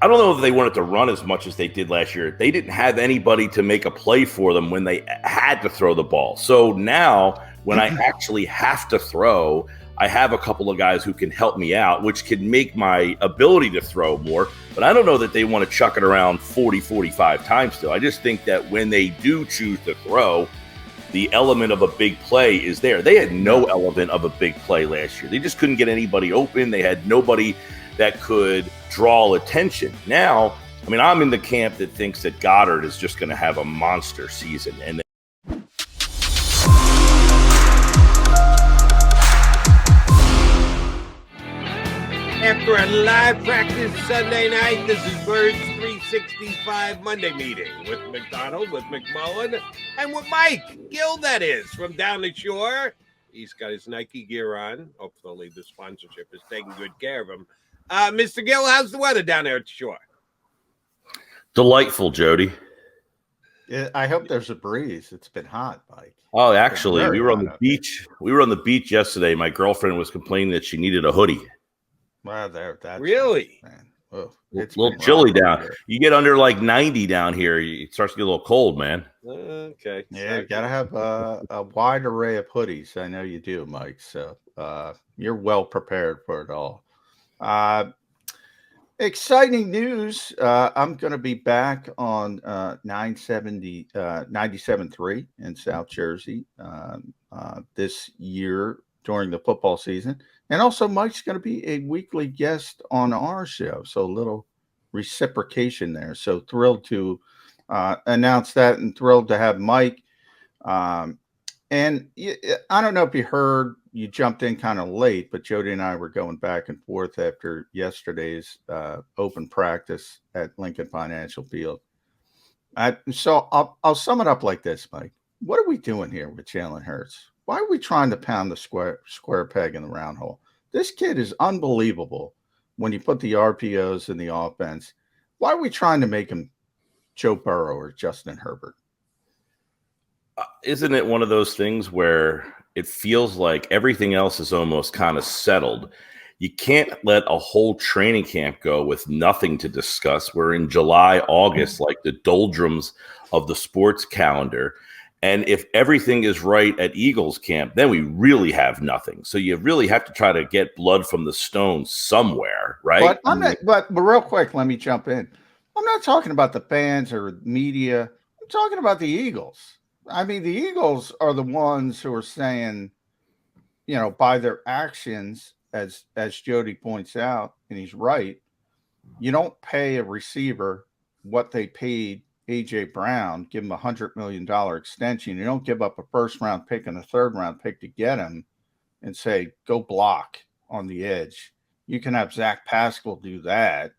I don't know if they wanted to run as much as they did last year. They didn't have anybody to make a play for them when they had to throw the ball. So now when I actually have to throw, I have a couple of guys who can help me out, which can make my ability to throw more. But I don't know that they want to chuck it around 40, 45 times still. I just think that when they do choose to throw, the element of a big play is there. They had no element of a big play last year. They just couldn't get anybody open. They had nobody that could draw attention. Now, I mean, I'm in the camp that thinks that Goddard is just going to have a monster season. And after a live practice Sunday night, this is Birds 365 Monday meeting with McDonald, with McMullen, and with Mike Gill, that is, from down the shore. He's got his Nike gear on. Hopefully the sponsorship is taking good care of him. Mr. Gill, how's the weather down there at the shore? Delightful, Jody. Yeah, I hope there's a breeze. It's been hot, Mike. Oh, actually, we were on the beach. We were on the beach yesterday. My girlfriend was complaining that she needed a hoodie. Wow, that's really, man. Oh, it's a little chilly down here. You get under like 90 down here, it starts to get a little cold, man. Okay. Yeah, you gotta have a wide array of hoodies. I know you do, Mike. So you're well prepared for it all. Exciting news. I'm going to be back on 97.3 in South Jersey this year during the football season. And also Mike's going to be a weekly guest on our show. So a little reciprocation there. So thrilled to announce that and thrilled to have Mike. And I don't know if you heard, you jumped in kind of late, but Jody and I were going back and forth after yesterday's open practice at Lincoln Financial Field. So I'll sum it up like this, Mike. What are we doing here with Jalen Hurts? Why are we trying to pound the square peg in the round hole? This kid is unbelievable when you put the RPOs in the offense. Why are we trying to make him Joe Burrow or Justin Herbert? Isn't it one of those things where it feels like everything else is almost kind of settled? You can't let a whole training camp go with nothing to discuss. We're in July, August, like the doldrums of the sports calendar. And if everything is right at Eagles camp, then we really have nothing. So you really have to try to get blood from the stone somewhere, right? But real quick, let me jump in. I'm not talking about the fans or media. I'm talking about the Eagles. I mean, the Eagles are the ones who are saying, you know, by their actions, as Jody points out, and he's right, you don't pay a receiver what they paid A.J. Brown, give him a $100 million extension. You don't give up a first-round pick and a third-round pick to get him and say, go block on the edge. You can have Zach Pascal do that.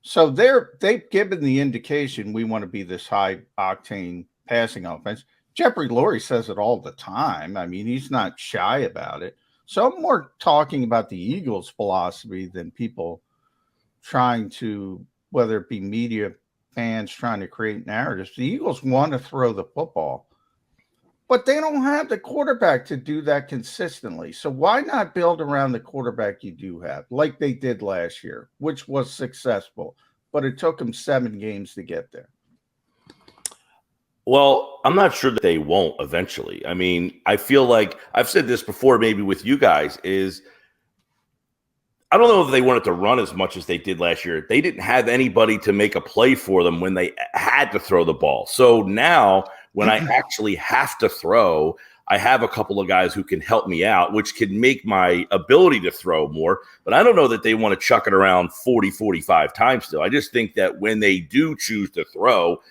So they've given the indication we want to be this high-octane passing offense. Jeffrey Lurie says it all the time. I mean, he's not shy about it. So I'm more talking about the Eagles' philosophy than people trying to, whether it be media, fans trying to create narratives. The Eagles want to throw the football, but they don't have the quarterback to do that consistently. So why not build around the quarterback you do have, like they did last year, which was successful, but it took them 7 games to get there? Well, I'm not sure that they won't eventually. I mean, I feel like I've said this before, maybe with you guys, is I don't know if they wanted to run as much as they did last year. They didn't have anybody to make a play for them when they had to throw the ball. So now when I actually have to throw, I have a couple of guys who can help me out, which can make my ability to throw more. But I don't know that they want to chuck it around 40, 45 times still. I just think that when they do choose to throw,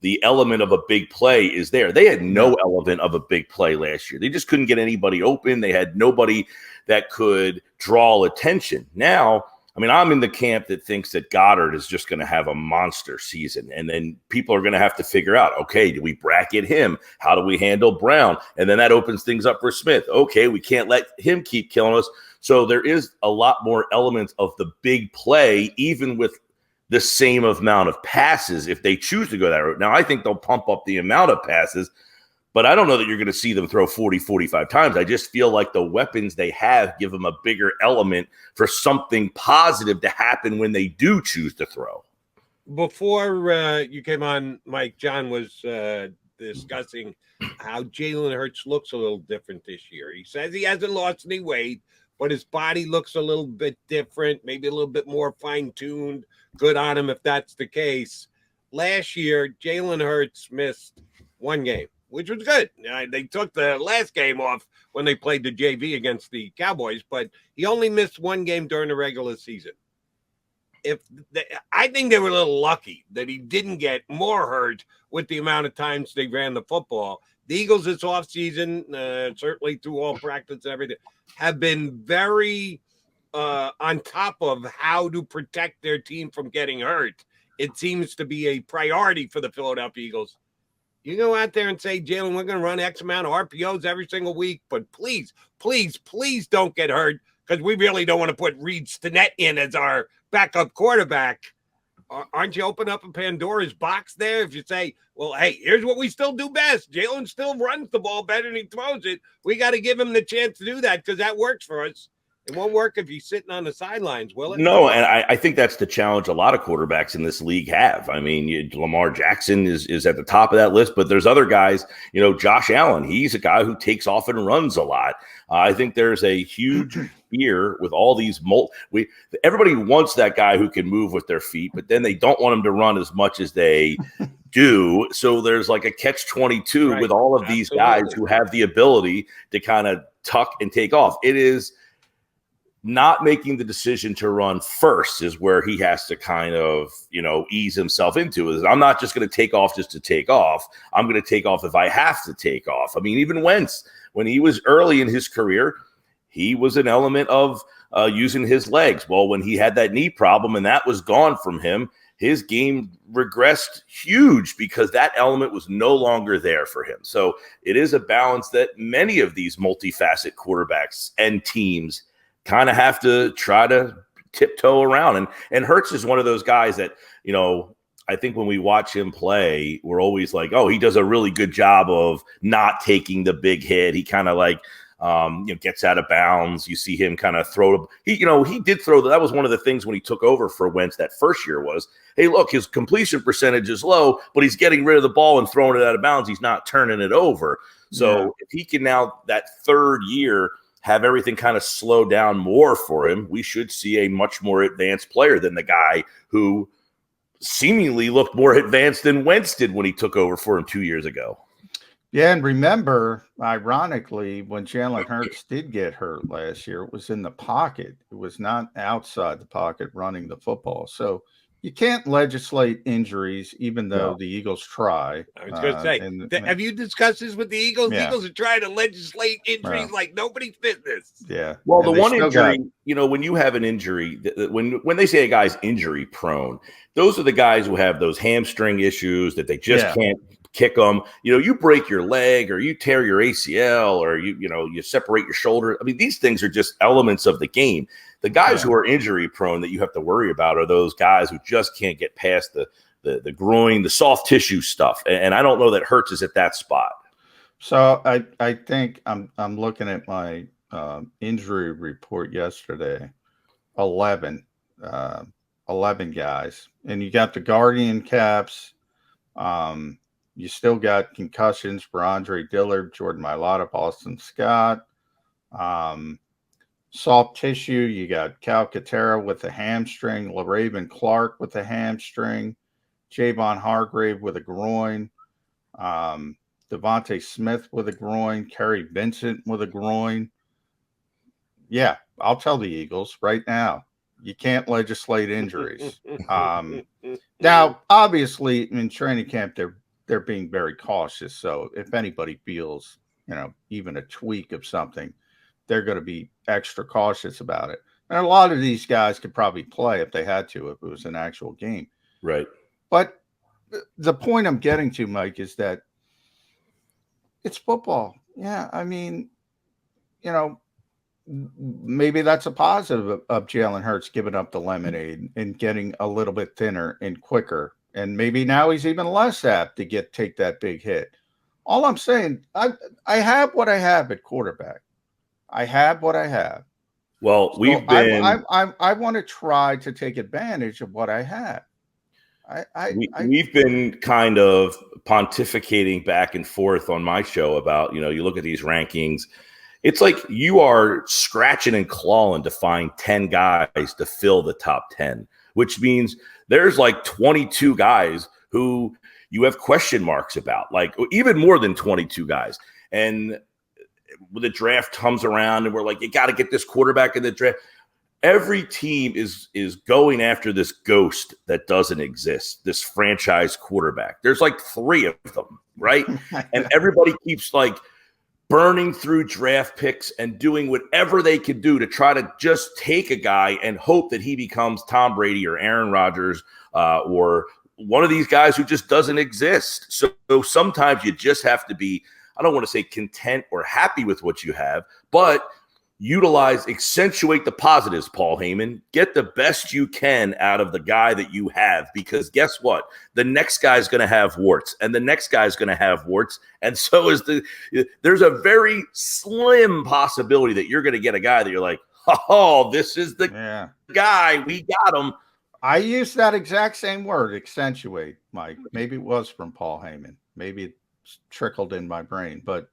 the element of a big play is there. They had no element of a big play last year. They just couldn't get anybody open. They had nobody that could draw attention. Now, I mean, I'm in the camp that thinks that Goddard is just going to have a monster season. And then people are going to have to figure out, okay, do we bracket him? How do we handle Brown? And then that opens things up for Smith. Okay, we can't let him keep killing us. So there is a lot more elements of the big play, even with the same amount of passes if they choose to go that route. Now, I think they'll pump up the amount of passes, But I don't know that you're going to see them throw 40, 45 times. I just feel like the weapons they have give them a bigger element for something positive to happen when they do choose to throw. Before you came on, Mike, John was discussing how Jalen Hurts looks a little different this year. He says he hasn't lost any weight, but his body looks a little bit different, maybe a little bit more fine-tuned. Good on him if that's the case. Last year, Jalen Hurts missed one game, which was good. They took the last game off when they played the JV against the Cowboys, but he only missed one game during the regular season. I think they were a little lucky that he didn't get more hurt with the amount of times they ran the football. The Eagles this offseason, certainly through all practice and everything, have been very on top of how to protect their team from getting hurt. It seems to be a priority for the Philadelphia Eagles. You go out there and say, Jalen, we're going to run X amount of RPOs every single week, but please, please, please don't get hurt, because we really don't want to put Reed Stinnett in as our backup quarterback. Aren't you opening up a Pandora's box there if you say, well, hey, here's what we still do best. Jalen still runs the ball better than he throws it. We got to give him the chance to do that because that works for us. It won't work if he's sitting on the sidelines, will it? No, and I think that's the challenge a lot of quarterbacks in this league have. I mean, Lamar Jackson is at the top of that list, but there's other guys, Josh Allen, he's a guy who takes off and runs a lot. I think there's a huge fear with all these everybody wants that guy who can move with their feet, but then they don't want him to run as much as they do. So there's like a catch-22 with all of these guys who have the ability to kind of tuck and take off. It is not making the decision to run first is where he has to kind of, ease himself into it. I'm not just going to take off just to take off. I'm going to take off if I have to take off. I mean, even Wentz, when he was early in his career, he was an element of using his legs. Well, when he had that knee problem and that was gone from him, his game regressed huge because that element was no longer there for him. So it is a balance that many of these multifaceted quarterbacks and teams kind of have to try to tiptoe around. And Hurts is one of those guys that, I think when we watch him play, we're always like, oh, he does a really good job of not taking the big hit. He kind of like, gets out of bounds. You see him kind of throw. He did throw. That was one of the things when he took over for Wentz that first year was, hey, look, his completion percentage is low, but he's getting rid of the ball and throwing it out of bounds. He's not turning it over. So if he can now that third year have everything kind of slow down more for him, we should see a much more advanced player than the guy who seemingly looked more advanced than Wentz did when he took over for him 2 years ago. Yeah, and remember, ironically, when Jalen Hurts did get hurt last year, it was in the pocket. It was not outside the pocket running the football. So you can't legislate injuries, even though the Eagles try. I was going to say, have you discussed this with the Eagles? The Eagles are trying to legislate injuries like nobody's business. Yeah. Well, the one injury, when you have an injury, when they say a guy's injury prone, those are the guys who have those hamstring issues that they just can't kick them. You break your leg or you tear your ACL or you separate your shoulder. I mean, these things are just elements of the game. The guys who are injury prone that you have to worry about are those guys who just can't get past the groin, the soft tissue stuff. And I don't know that Hurts is at that spot. So I think I'm looking at my injury report yesterday. 11 guys, and you got the Guardian caps. You still got concussions for Andre Dillard, Jordan Mailata, Boston Scott. Soft tissue, you got Cal Katera with a hamstring, LaRaven Clark with a hamstring, Javon Hargrave with a groin, Devontae Smith with a groin, Kerry Vincent with a groin. Yeah, I'll tell the Eagles right now, you can't legislate injuries. Now, obviously, in training camp, they're being very cautious. So if anybody feels, even a tweak of something, they're going to be extra cautious about it. And a lot of these guys could probably play if they had to, if it was an actual game. Right. But the point I'm getting to, Mike, is that it's football. Yeah. I mean, maybe that's a positive of Jalen Hurts giving up the lemonade and getting a little bit thinner and quicker. And maybe now he's even less apt to take that big hit. All I'm saying, I have what I have at quarterback. I have what I have. Well, So we've been I want to try to take advantage of what I have. we've been kind of pontificating back and forth on my show about, you look at these rankings. It's like you are scratching and clawing to find 10 guys to fill the top 10, which means there's like 22 guys who you have question marks about, like even more than 22 guys. And when the draft comes around and we're like, you got to get this quarterback in the draft. Every team is going after this ghost that doesn't exist, this franchise quarterback. There's like 3 of them, right? And everybody keeps like burning through draft picks and doing whatever they can do to try to just take a guy and hope that he becomes Tom Brady or Aaron Rodgers or one of these guys who just doesn't exist. So sometimes you just have to be, I don't want to say content or happy with what you have, but accentuate the positives, Paul Heyman. Get the best you can out of the guy that you have, because guess what? The next guy's going to have warts, and the next guy's going to have warts, and so is there's a very slim possibility that you're going to get a guy that you're like, oh, this is the guy. We got him. I used that exact same word, accentuate, Mike. Maybe it was from Paul Heyman. Maybe it trickled in my brain, but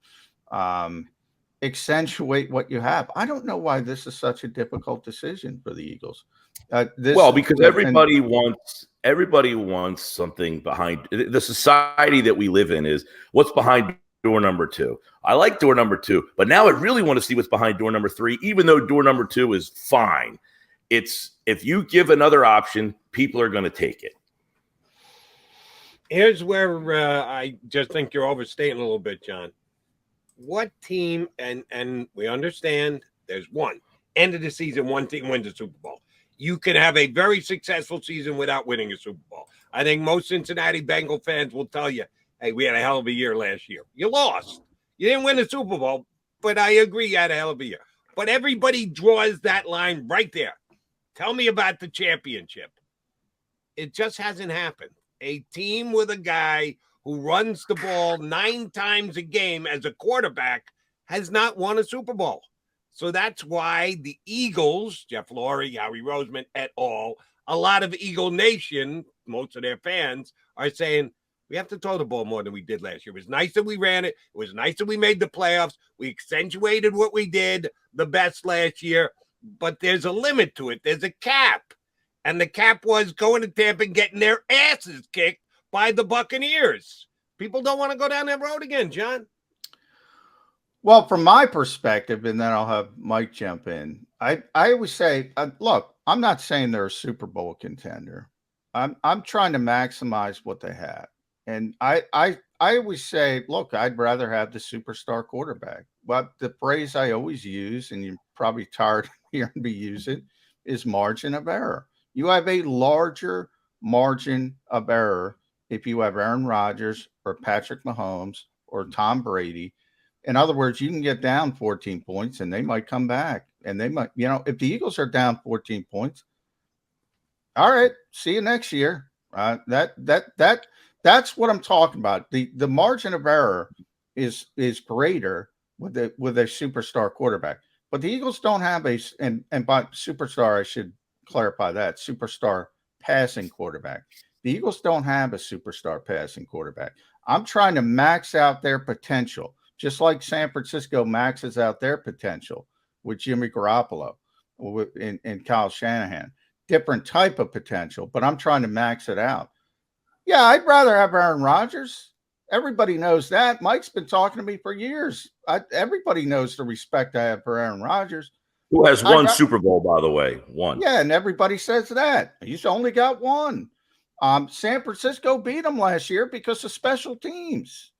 accentuate what you have. I don't know why this is such a difficult decision for the Eagles. Because everybody wants something behind the society that we live in. Is what's behind door number 2. I like door number 2, but now I really want to see what's behind door number 3, even though door number 2 is fine. It's if you give another option, people are going to take it. Here's where I just think you're overstating a little bit, John. What team, and we understand there's one, end of the season, one team wins the Super Bowl. You can have a very successful season without winning a Super Bowl. I think most Cincinnati Bengal fans will tell you, hey, we had a hell of a year last year. You lost. You didn't win the Super Bowl, but I agree you had a hell of a year. But everybody draws that line right there. Tell me about the championship. It just hasn't happened. A team with a guy who runs the ball 9 times a game as a quarterback has not won a Super Bowl. So that's why the Eagles, Jeff Lurie, Howie Roseman, et al., a lot of Eagle Nation, most of their fans, are saying, we have to throw the ball more than we did last year. It was nice that we ran it. It was nice that we made the playoffs. We accentuated what we did the best last year. But there's a limit to it. There's a cap. And the cap was going to Tampa and getting their asses kicked by the Buccaneers. People don't want to go down that road again, John. Well, from my perspective, and then I'll have Mike jump in. I always say, look, I'm not saying they're a Super Bowl contender. I'm trying to maximize what they have. And I always say, look, I'd rather have the superstar quarterback. But the phrase I always use, and you're probably tired of hearing me use it, is margin of error. You have a larger margin of error if you have Aaron Rodgers or Patrick Mahomes or Tom Brady. In other words, you can get down 14 points and they might come back. And they might, if the Eagles are down 14 points, all right, see you next year. That's what I'm talking about. The margin of error is greater with a superstar quarterback. But the Eagles don't have and by superstar, I should clarify that, superstar passing quarterback. The Eagles don't have a superstar passing quarterback. I'm trying to max out their potential, just like San Francisco maxes out their potential with Jimmy Garoppolo and Kyle Shanahan. Different type of potential, but I'm trying to max it out. Yeah, I'd rather have Aaron Rodgers. Everybody knows that. Mike's been talking to me for years. Everybody knows the respect I have for Aaron Rodgers. Who has one Super Bowl, by the way? One. Yeah, and everybody says that. He's only got one. San Francisco beat him last year because of special teams.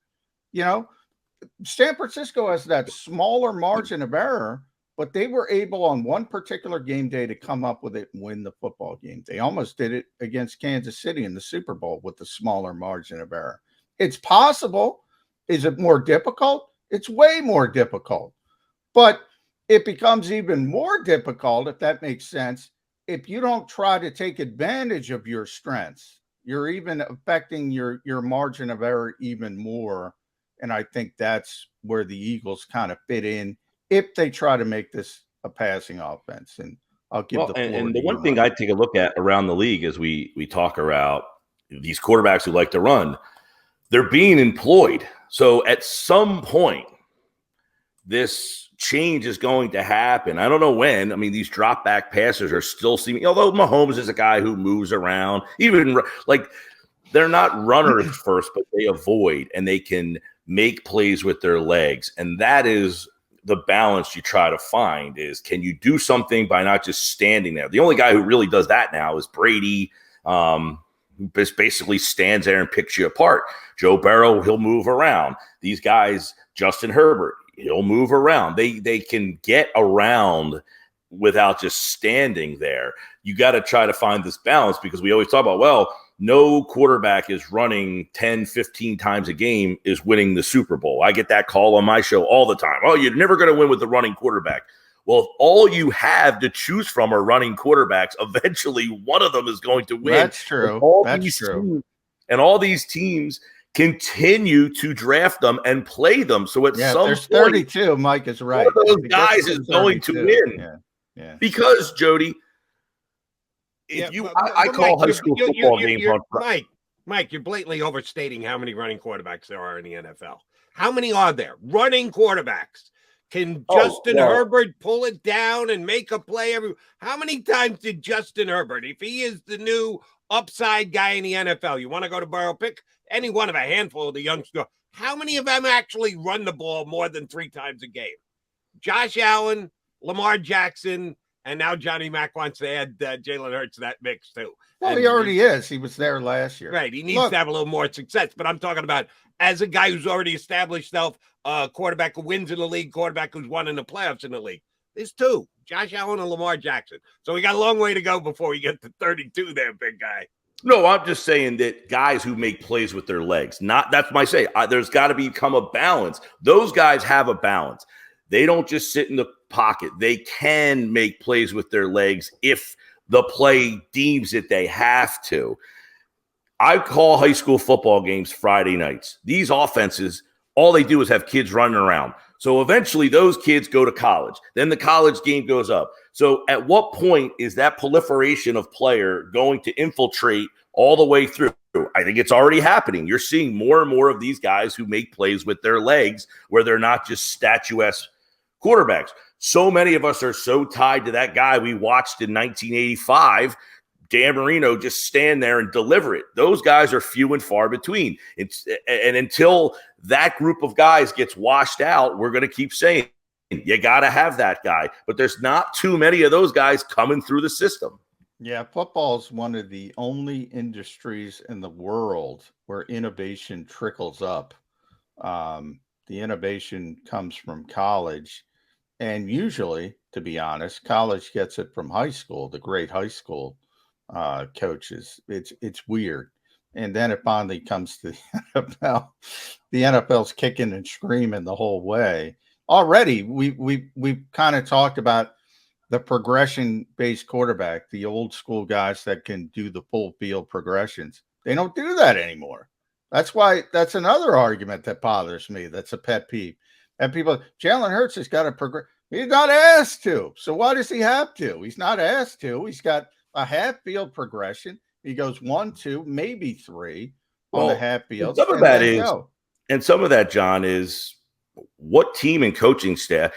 San Francisco has that smaller margin of error, but they were able on one particular game day to come up with it and win the football game. They almost did it against Kansas City in the Super Bowl with the smaller margin of error. It's possible. Is it more difficult? It's way more difficult. But it becomes even more difficult, if that makes sense, if you don't try to take advantage of your strengths. You're even affecting your margin of error even more And I think that's where the Eagles kind of fit in if they try to make this a passing offense. And I'll give the floor and to the one you, thing Mike. I take a look at around the league as we talk about these quarterbacks who like to run, they're being employed. So at some point, this change is going to happen. I don't know when. I mean, these drop back passers are still seeming, although Mahomes is a guy who moves around, even like they're not runners first, but they avoid and they can make plays with their legs. And that is the balance you try to find is, can you do something by not just standing there? The only guy who really does that now is Brady, who just basically stands there and picks you apart. Joe Burrow, he'll move around. These guys, Justin Herbert, he'll move around. They can get around without just standing there. You got to try to find this balance because we always talk about, well, no quarterback is running 10, 15 times a game is winning the Super Bowl. I get that call on my show all the time. Oh, you're never going to win with the running quarterback. Well, if all you have to choose from are running quarterbacks, eventually one of them is going to win. That's true. That's true. And all these teams continue to draft them and play them. So at some there's point, 32. Mike is right. one of those guys is going to win. Yeah. Because, Jody, I call high school football games on Mike, you're blatantly overstating how many running quarterbacks there are in the NFL. How many are there? Running quarterbacks. Can Justin Herbert pull it down and make a play how many times did Justin Herbert, if he is the new upside guy in the NFL, you want to go to Burrow, pick any one of a handful of the youngsters. How many of them actually run the ball more than 3 times a game? Josh Allen, Lamar Jackson, and now Johnny Mack wants to add Jalen Hurts to that mix too. Well, he already is. He was there last year. Right. He needs to have a little more success. But I'm talking about as a guy who's already established self, quarterback who wins in the league, quarterback who's won in the playoffs in the league. There's 2, Josh Allen and Lamar Jackson. So we got a long way to go before we get to 32 there, big guy. No, I'm just saying that guys who make plays with their legs, that's my say. There's got to become a balance. Those guys have a balance. They don't just sit in the pocket. They can make plays with their legs if the play deems that they have to. I call high school football games Friday nights. These offenses, all they do is have kids running around. So eventually those kids go to college. Then the college game goes up. So at what point is that proliferation of player going to infiltrate all the way through? I think it's already happening. You're seeing more and more of these guys who make plays with their legs where they're not just statuesque quarterbacks. So many of us are so tied to that guy we watched in 1985, Dan Marino, just stand there and deliver it. Those guys are few and far between. And until that group of guys gets washed out, we're going to keep saying, you got to have that guy. But there's not too many of those guys coming through the system. Yeah, football is one of the only industries in the world where innovation trickles up. The innovation comes from college. And usually, to be honest, college gets it from high school, the great high school coaches. It's weird. And then it finally comes to the NFL. The NFL's kicking and screaming the whole way. Already, we've kind of talked about the progression-based quarterback, the old school guys that can do the full field progressions. They don't do that anymore. That's another argument that bothers me. That's a pet peeve. And people, Jalen Hurts has got to progress. He's not asked to. So why does he have to? He's not asked to. He's got a half field progression. He goes 1, 2, maybe 3 on the half field. Some of that is, and some of that, John, is what team and coaching staff.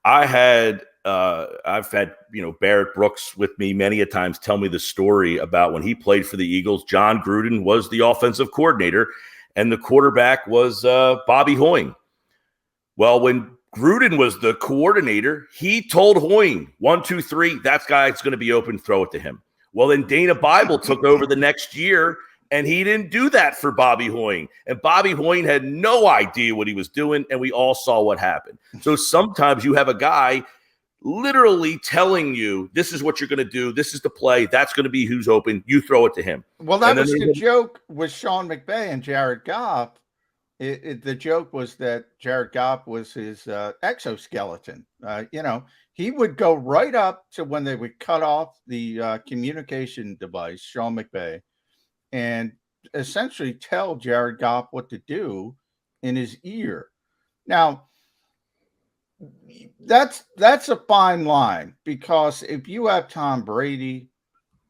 I've had Barrett Brooks with me many a times tell me the story about when he played for the Eagles. John Gruden was the offensive coordinator, and the quarterback was Bobby Hoying. Well, when Gruden was the coordinator, he told Hoying, 1, 2, 3, that guy's going to be open, throw it to him. Well, then Dana Bible took over the next year, and he didn't do that for Bobby Hoying. And Bobby Hoying had no idea what he was doing, and we all saw what happened. So sometimes you have a guy literally telling you, this is what you're going to do, this is the play, that's going to be who's open, you throw it to him. Well, that was the joke with Sean McVay and Jared Goff. The joke was that Jared Goff was his exoskeleton. He would go right up to when they would cut off the communication device, Sean McVay, and essentially tell Jared Goff what to do in his ear. Now, that's a fine line, because if you have Tom Brady,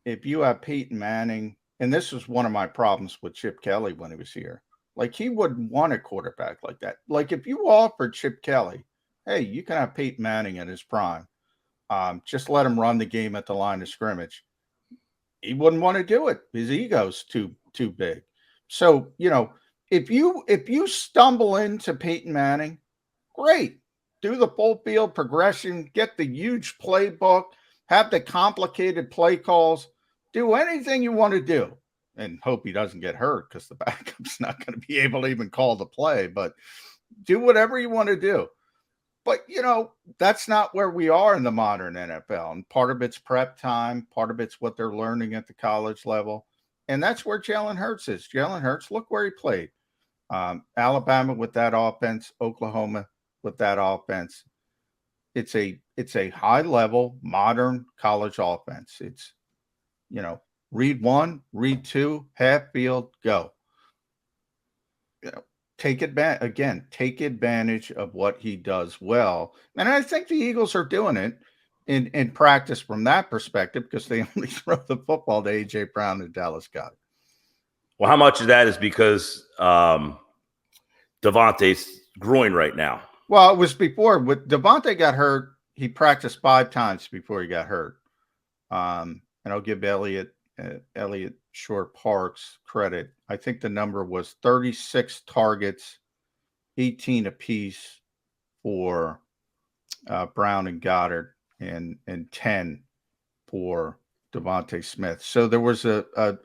if you have Peyton Manning, and this was one of my problems with Chip Kelly when he was here, like, he wouldn't want a quarterback like that. Like, if you offered Chip Kelly, hey, you can have Peyton Manning in his prime, just let him run the game at the line of scrimmage, he wouldn't want to do it. His ego's too big. So, if you stumble into Peyton Manning, great. Do the full field progression, get the huge playbook, have the complicated play calls, do anything you want to do, and hope he doesn't get hurt, because the backup's not going to be able to even call the play. But do whatever you want to do. But, that's not where we are in the modern NFL. And part of it's prep time. Part of it's what they're learning at the college level. And that's where Jalen Hurts is. Jalen Hurts, look where he played. Alabama with that offense, Oklahoma with that offense. It's a high level, modern college offense. It's, read one, read two, half field, go. Take advantage of what he does well. And I think the Eagles are doing it in practice from that perspective, because they only throw the football to A.J. Brown and Dallas Goedert. Well, how much of that is because Devontae's groin right now? Well, it was before. When Devontae got hurt, he practiced 5 times before he got hurt. And I'll give Elliott Shore-Parks credit. I think the number was 36 targets, 18 apiece for Brown and Goddard, and 10 for Devontae Smith. So there was a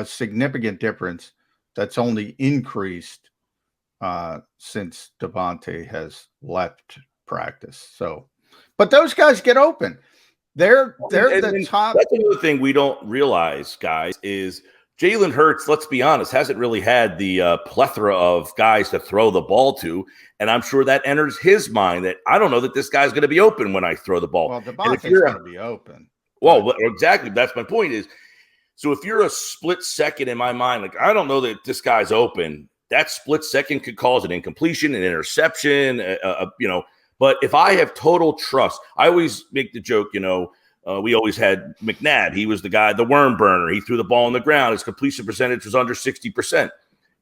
significant difference that's only increased since Devontae has left practice. So, but those guys get open. They're the top. That's another thing we don't realize, guys, is Jalen Hurts, let's be honest, hasn't really had the plethora of guys to throw the ball to. And I'm sure that enters his mind that I don't know that this guy's going to be open when I throw the ball. Well, Devontae's going to be open. Well, exactly. That's my point is, so if you're a split second in my mind, like, I don't know that this guy's open, that split second could cause an incompletion, an interception, But if I have total trust, I always make the joke, we always had McNabb. He was the guy, the worm burner. He threw the ball on the ground. His completion percentage was under 60%.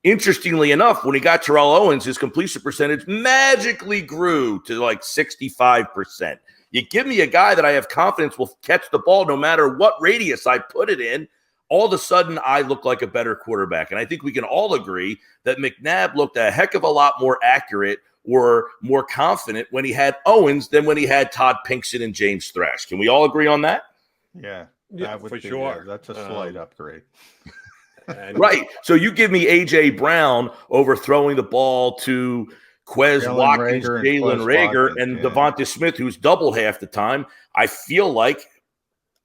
Interestingly enough, when he got Terrell Owens, his completion percentage magically grew to like 65%. You give me a guy that I have confidence will catch the ball no matter what radius I put it in, all of a sudden I look like a better quarterback. And I think we can all agree that McNabb looked a heck of a lot more accurate or more confident when he had Owens than when he had Todd Pinkson and James Thrash. Can we all agree on that? Yeah, for sure. That's a slight upgrade. Right. So you give me A.J. Brown overthrowing the ball to Quez Watkins, Jalen Reagor, and Devonta Smith, who's double half the time. I feel like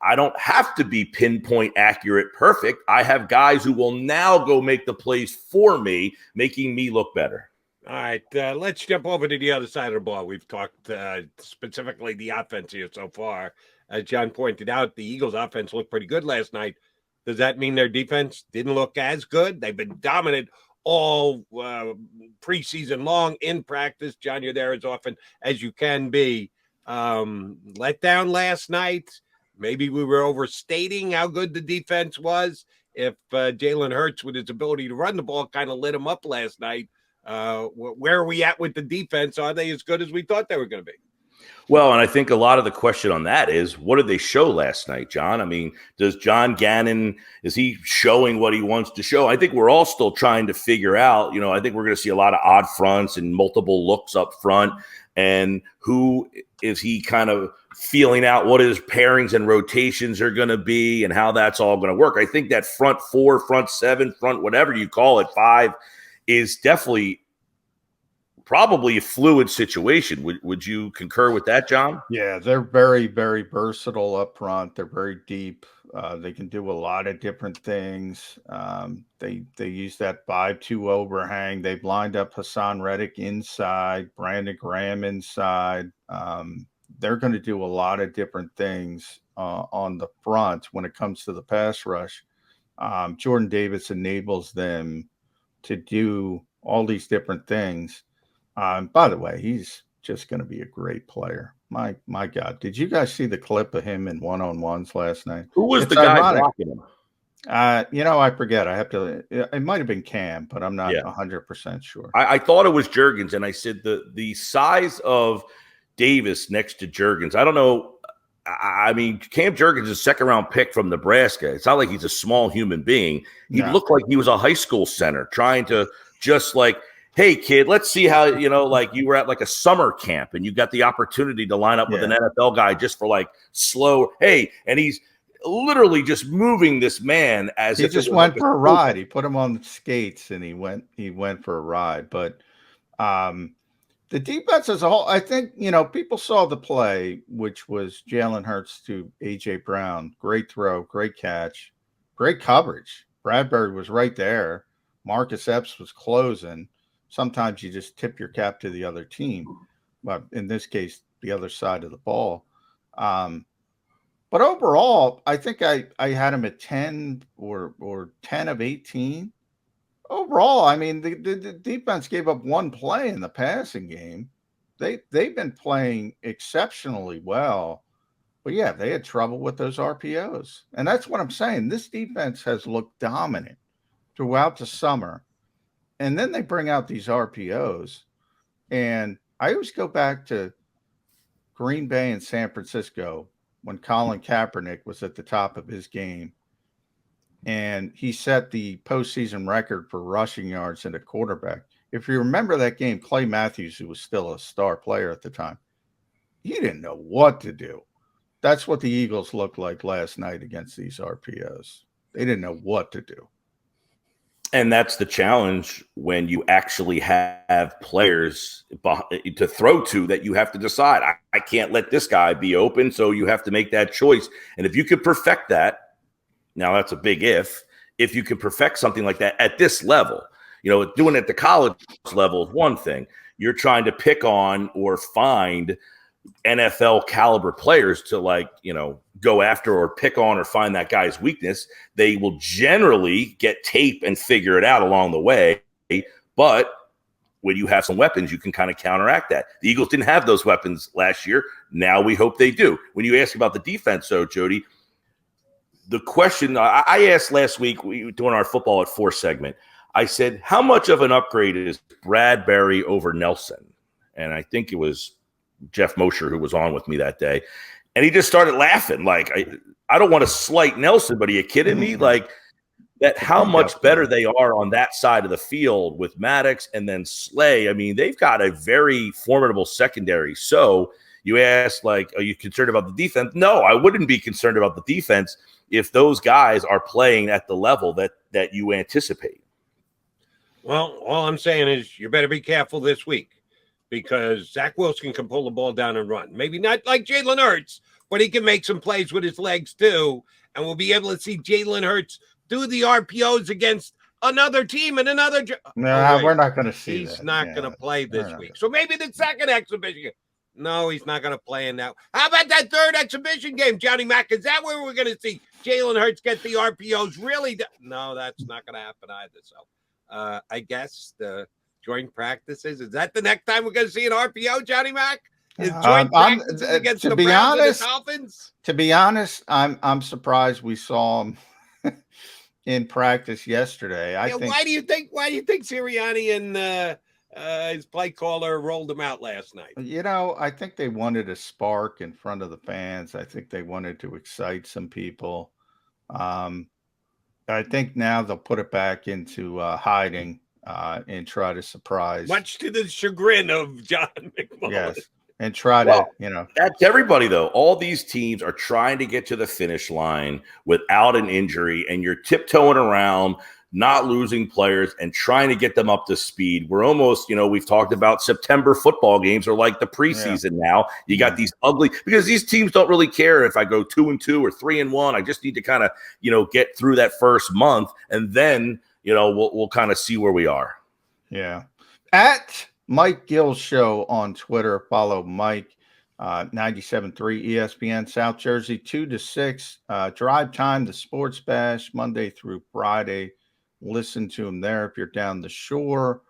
I don't have to be pinpoint accurate perfect. I have guys who will now go make the plays for me, making me look better. All right, let's jump over to the other side of the ball. We've talked specifically the offense here so far. As John pointed out, the Eagles' offense looked pretty good last night. Does that mean their defense didn't look as good? They've been dominant all preseason long in practice. John, you're there as often as you can be. Let down last night. Maybe we were overstating how good the defense was. If Jalen Hurts, with his ability to run the ball, kind of lit him up last night. Where are we at with the defense? Are they as good as we thought they were going to be? Well, and I think a lot of the question on that is, what did they show last night, John? I mean, does John Gannon, is he showing what he wants to show? I think we're all still trying to figure out, I think we're going to see a lot of odd fronts and multiple looks up front. And who is he kind of feeling out what his pairings and rotations are going to be and how that's all going to work. I think that front 4, front 7, front whatever you call it, 5 is definitely probably a fluid situation. Would you concur with that, John? Yeah, they're very, very versatile up front. They're very deep. They can do a lot of different things. They use that 5-2 overhang. They've lined up Hassan Reddick inside, Brandon Graham inside. They're going to do a lot of different things on the front when it comes to the pass rush. Jordan Davis enables them to do all these different things. By the way, he's just going to be a great player. My God, did you guys see the clip of him in one-on-ones last night? Who was It's the guy ironic. blocking him? I forget. I have to. It might have been Cam, but I'm not 100% sure. I thought it was Juergens, and I said the size of Davis next to Juergens. I don't know. I mean, Cam Juergens is a second-round pick from Nebraska. It's not like he's a small human being. He looked like he was a high school center trying to just like, hey, kid, let's see how, like you were at like a summer camp and you got the opportunity to line up with an NFL guy just for like slow. Hey, and he's literally just moving this man as he just went for a ride. He put him on the skates and he went for a ride. But the defense as a whole, I think, people saw the play, which was Jalen Hurts to A.J. Brown. Great throw, great catch, great coverage. Bradbury was right there. Marcus Epps was closing. Sometimes you just tip your cap to the other team. But in this case, the other side of the ball. But overall, I think I had him at 10 or 10 of 18. Overall, I mean, the defense gave up one play in the passing game. They've been playing exceptionally well. But, yeah, they had trouble with those RPOs. And that's what I'm saying. This defense has looked dominant throughout the summer. And then they bring out these RPOs. And I always go back to Green Bay and San Francisco when Colin Kaepernick was at the top of his game. And he set the postseason record for rushing yards in a quarterback. If you remember that game, Clay Matthews, who was still a star player at the time, he didn't know what to do. That's what the Eagles looked like last night against these RPOs. They didn't know what to do. And that's the challenge when you actually have players to throw to that you have to decide. I can't let this guy be open, so you have to make that choice. And if you could perfect that, now that's a big if you could perfect something like that at this level, doing it at the college level is one thing. You're trying to pick on or find NFL caliber players to go after or pick on or find that guy's weakness. They will generally get tape and figure it out along the way. But when you have some weapons, you can kind of counteract that. The Eagles didn't have those weapons last year. Now we hope they do. When you ask about the defense, though, Jody, the question I asked last week during our Football at 4 segment, I said, how much of an upgrade is Bradbury over Nelson? And I think it was Jeff Mosher who was on with me that day. And he just started laughing. Like, I don't want to slight Nelson, but are you kidding me? Like, that how much better they are on that side of the field with Maddox and then Slay. I mean, they've got a very formidable secondary. So you ask, like, are you concerned about the defense? No, I wouldn't be concerned about the defense if those guys are playing at the level that you anticipate. Well, all I'm saying is you better be careful this week because Zach Wilson can pull the ball down and run. Maybe not like Jalen Hurts, but he can make some plays with his legs too. And we'll be able to see Jalen Hurts do the RPOs against another team and another. We're not going to see He's not going to play this week. So maybe the second exhibition. No, he's not going to play in that. How about that third exhibition game, Johnny Mack? Is that where we're going to see Jalen Hurts get the RPOs? Really? No, that's not going to happen either. So I guess the joint practices, is that the next time we're going to see an RPO, Johnny Mack? Is joint practices against the Browns and the Dolphins? To be honest, I'm surprised we saw him in practice yesterday. Why do you think Sirianni and his play caller rolled him out last night? I think they wanted a spark in front of the fans. I think they wanted to excite some people. I think now they'll put it back into hiding and try to surprise. Much to the chagrin of John McMullen. Yes, and try to. That's everybody, though. All these teams are trying to get to the finish line without an injury, and you're tiptoeing around, not losing players and trying to get them up to speed. We're almost, we've talked about September football games are like the preseason now. You got these ugly, because these teams don't really care if I go 2-2 or 3-1. I just need to kind of, get through that first month, and then, we'll kind of see where we are. Yeah. At Mike Gill Show on Twitter, follow Mike, 97.3 ESPN, South Jersey, 2 to 6, drive time, the Sports Bash, Monday through Friday. Listen to him there if you're down the shore.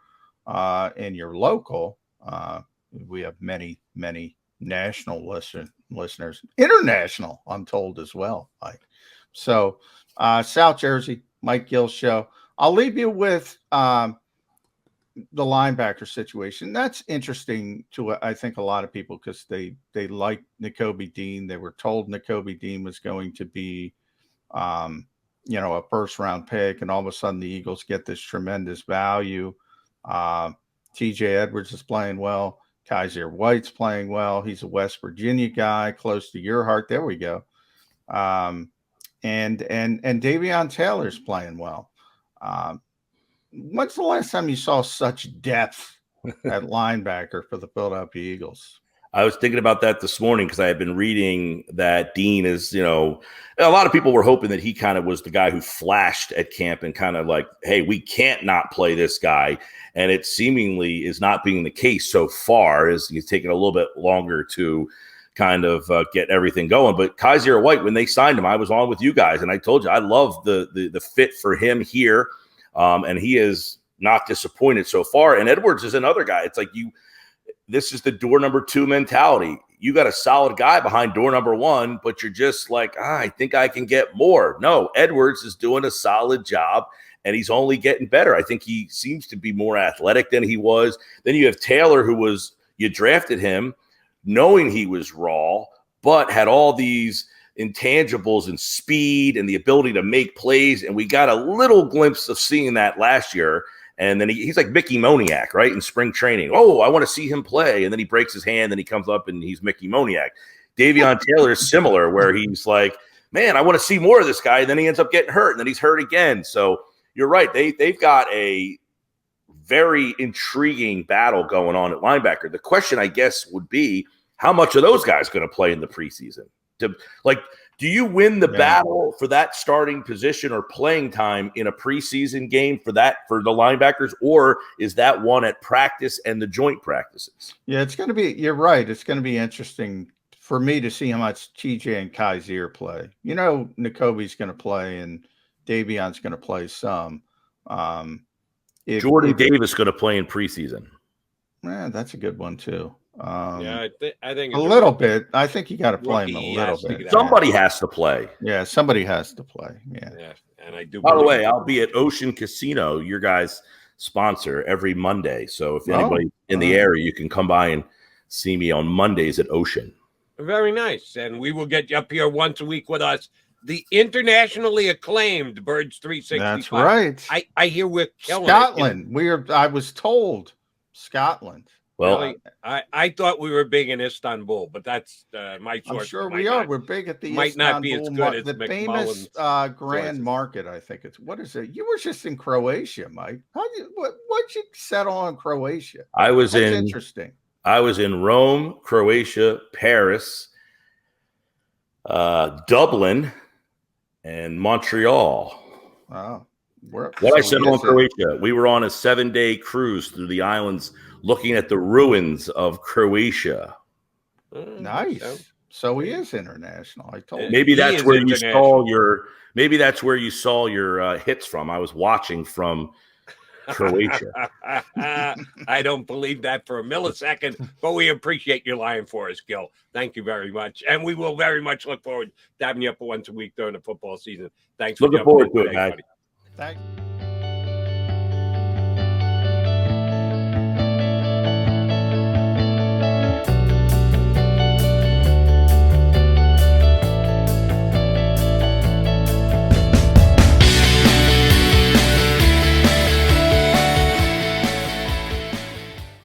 in your local. We have many national listeners, international, I'm told as well, Mike. So South Jersey, Mike Gill show. I'll leave you with the linebacker situation. That's interesting to, I think, a lot of people, because they like Nakobe Dean. They were told Nakobe Dean was going to be, a first-round pick, and all of a sudden the Eagles get this tremendous value. TJ Edwards is playing well. Kaiser White's playing well. He's a West Virginia guy, close to your heart. There we go. And Davion Taylor's playing well. When's the last time you saw such depth at linebacker for the Philadelphia Eagles? I was thinking about that this morning because I had been reading that Dean is, a lot of people were hoping that he kind of was the guy who flashed at camp and kind of like, hey, we can't not play this guy. And it seemingly is not being the case so far, as he's taking a little bit longer to kind of get everything going. But Kaiser White, when they signed him, I was on with you guys, and I told you I love the fit for him here. And he is not disappointed so far. And Edwards is another guy. It's like this is the door number 2 mentality. You got a solid guy behind door number 1, but you're just like, I think I can get more. No, Edwards is doing a solid job, and he's only getting better. I think he seems to be more athletic than he was. Then you have Taylor, you drafted him knowing he was raw, but had all these intangibles and speed and the ability to make plays. And we got a little glimpse of seeing that last year. And then he's like Mickey Moniak, right? In spring training. Oh, I want to see him play. And then he breaks his hand, and he comes up and he's Mickey Moniak. Davion Taylor is similar, where he's like, man, I want to see more of this guy. And then he ends up getting hurt, and then he's hurt again. So you're right. They've got a very intriguing battle going on at linebacker. The question, I guess, would be, how much are those guys going to play in the preseason? Do you win the battle for that starting position or playing time in a preseason game for the linebackers, or is that one at practice and the joint practices? Yeah, it's going to be, you're right. It's going to be interesting for me to see how much TJ and Kaiser play. Nakobe's going to play, and Davion's going to play some. Jordan Davis going to play in preseason. That's a good one too. I think a little bit. I think you got to play him a little bit. Somebody has to play. Yeah, somebody has to play. Yeah. And I do. By the way, I'll be at Ocean Casino, your guys' sponsor, every Monday. So if anybody in the area, you can come by and see me on Mondays at Ocean. Very nice. And we will get you up here once a week with us. The internationally acclaimed Birds 365. That's right. I hear we're killing Scotland. I was told Scotland. Well, really? I thought we were big in Istanbul, but that's my source. I'm sure we are. We're big at the might Istanbul, not be as good as the famous Grand Market. I think it's, what is it? You were just in Croatia, Mike. What'd you settle on Croatia? Interesting. I was in Rome, Croatia, Paris, Dublin, and Montreal. Wow. I said on Croatia, we were on a 7-day cruise through the islands, looking at the ruins of Croatia. Nice. So he is international. I told you. Maybe that's where you saw your. Maybe that's where you saw your hits from. I was watching from Croatia. I don't believe that for a millisecond, but we appreciate your lying for us, Gill. Thank you very much, and we will very much look forward to having you up once a week during the football season. Thanks. Looking forward to it, guys. Thanks.